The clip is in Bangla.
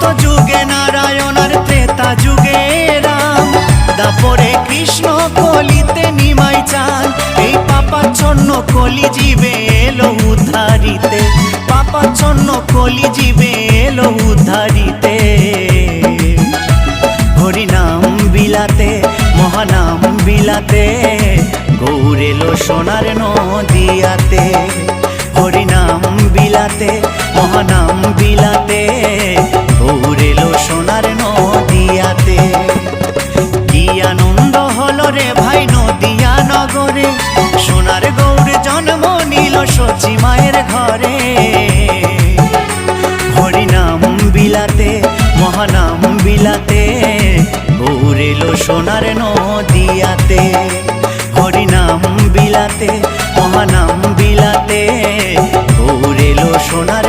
সত্য যুগে নারায়ণ আর ত্রেতা যুগে রাম, দাপরে কৃষ্ণ কলিতে নিমাই চান। এই পাপাচ্ছন্ন কলি জীবে এলো উদ্ধারিতে, পাপাচ্ছন্ন কলি জীবে এলো উদ্ধারিতে। হরিনাম বিলাতে মহানাম বিলাতে, গৌর এলো সোনার নদিয়াতে। হরিনাম বিলাতে মহানাম বিলাতে, গৌর এলো সোনার নদিয়াতে। কি আনন্দ হলো রে ভাই নদিয়া নগরে, সোনার গৌর জন্ম নিল সচি মায়ের ঘরে।